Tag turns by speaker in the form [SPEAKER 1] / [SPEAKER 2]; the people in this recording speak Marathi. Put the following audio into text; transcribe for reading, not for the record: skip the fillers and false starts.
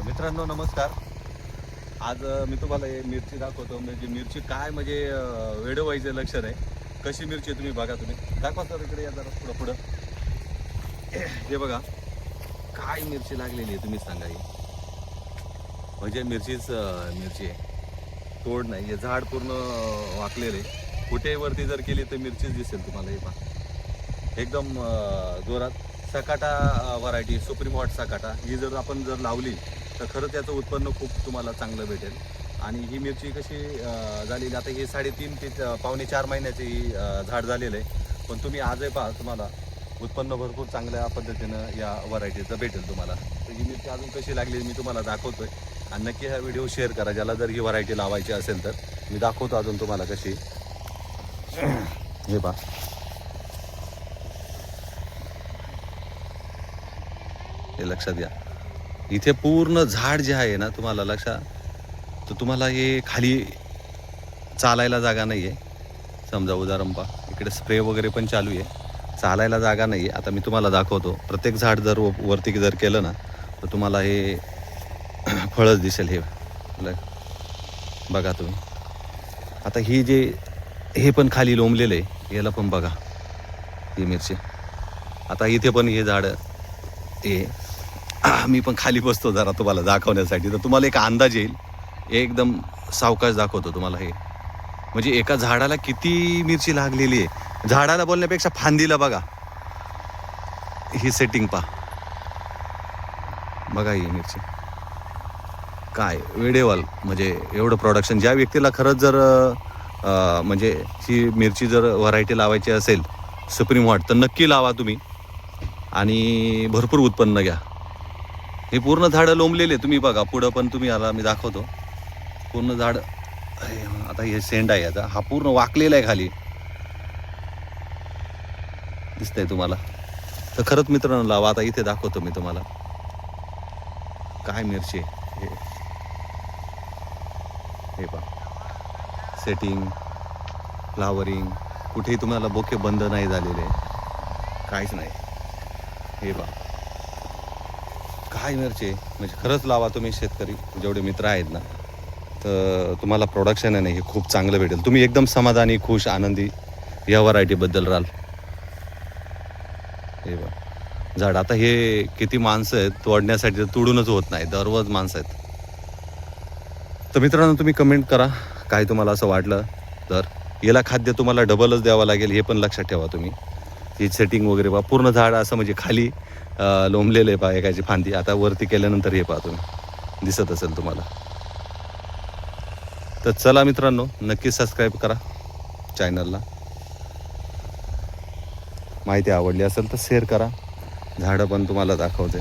[SPEAKER 1] मित्रांनो नमस्कार. आज मी तुम्हाला हे मिरची दाखवतो. म्हणजे मिरची काय म्हणजे वेडं व्हायचं लक्षण आहे. कशी मिरची तुम्ही बघा, तुम्ही दाखवा सर, इकडे या जरा पुढं पुढं. हे बघा काय मिरची लागलेली आहे, तुम्ही सांगा. ही म्हणजे मिरची आहे, तोड नाही. हे झाड पूर्ण वाकलेले. कुठे वरती जर केली तर मिरचीच दिसेल तुम्हाला. हे पहा एकदम जोरात Sakata variety, supreme hot Sakata. ही जर आपण लावली तर खरंच याचं उत्पन्न खूप तुम्हाला चांगलं भेटेल. आणि ही मिरची कशी झालेली, आता हे 3.5 ते पावणे 4 महिन्याचे झाड झालेलं आहे. पण तुम्ही आजही पहा, तुम्हाला उत्पन्न भरपूर चांगल्या पद्धतीनं या व्हरायटीचं भेटेल तुम्हाला. तर ही मिरची अजून कशी लागली मी तुम्हाला दाखवतोय. आणि नक्की हा व्हिडिओ शेअर करा, ज्याला जर ही व्हरायटी लावायची असेल तर. मी दाखवतो अजून तुम्हाला कशी. हे पहा, हे लक्षात घ्या. इथे पूर्ण झाड जे आहे ना, तुम्हाला लक्षात, तर तुम्हाला हे खाली चालायला जागा नाही आहे. समजा उदाहरण पहा, इकडे स्प्रे वगैरे पण चालू आहे, चालायला जागा नाही आहे. आता मी तुम्हाला दाखवतो. प्रत्येक झाड जर वरती जर केलं ना तर तुम्हाला हे फळच दिसेल. हे बघा तुम्ही. आता ही हे पण खाली लोंबलेलं आहे, याला पण बघा ही मिरची. आता इथे पण हे झाड हे मी पण खाली बसतो जरा तुम्हाला दाखवण्यासाठी, तर तुम्हाला एक अंदाज येईल. एकदम सावकाश दाखवतो तुम्हाला. हे म्हणजे एका झाडाला किती मिरची लागलेली आहे. झाडाला बोलण्यापेक्षा फांदीला बघा ही सेटिंग पहा. बघा ही मिरची काय वेडेवाल. म्हणजे एवढं प्रोडक्शन. ज्या व्यक्तीला खरंच जर म्हणजे ही मिरची जर व्हरायटी लावायची असेल सुप्रीम हॉट, तर नक्की लावा तुम्ही आणि भरपूर उत्पन्न घ्या. हे पूर्ण झाडं लोंबलेले तुम्ही बघा. पुढं पण तुम्ही आला, मी दाखवतो. पूर्ण झाड. आता हे सेंड आहे, आता हा पूर्ण वाकलेला आहे खाली, दिसतंय तुम्हाला. तर खरंच मित्रांनो लावा. आता इथे दाखवतो मी तुम्हाला काय मिरची आहे. हे पहा सेटिंग, फ्लावरिंग, कुठेही तुम्हाला बोके बंद नाही झालेले, काहीच नाही. हे पहा काय मिरची. म्हणजे खरंच लावा तुम्ही शेतकरी जेवढे मित्र आहेत ना, तर तुम्हाला प्रोडक्शन आहे ना हे खूप चांगलं भेटेल. तुम्ही एकदम समाधानी, खुश, आनंदी या व्हरायटीबद्दल राहाल. हे बघा झाड. आता हे किती माणसं आहेत तोडण्यासाठी, तोडूनच होत नाही. दररोज माणसं आहेत. तर मित्रांनो तुम्ही कमेंट करा काय तुम्हाला असं वाटलं तर. याला खाद्य तुम्हाला डबलच द्यावं लागेल, हे पण लक्षात ठेवा तुम्ही. ही सेटिंग वगैरे पहा. पूर्ण झाड असं म्हणजे खाली लोंबलेलं आहे पहा एकाची फांदी. आता वरती केल्यानंतर हे पहा तुम्ही, दिसत असेल तुम्हाला. तर चला मित्रांनो, नक्की सबस्क्राईब करा चॅनलला. माहिती आवडली असेल तर शेअर करा. झाडं पण तुम्हाला दाखवते.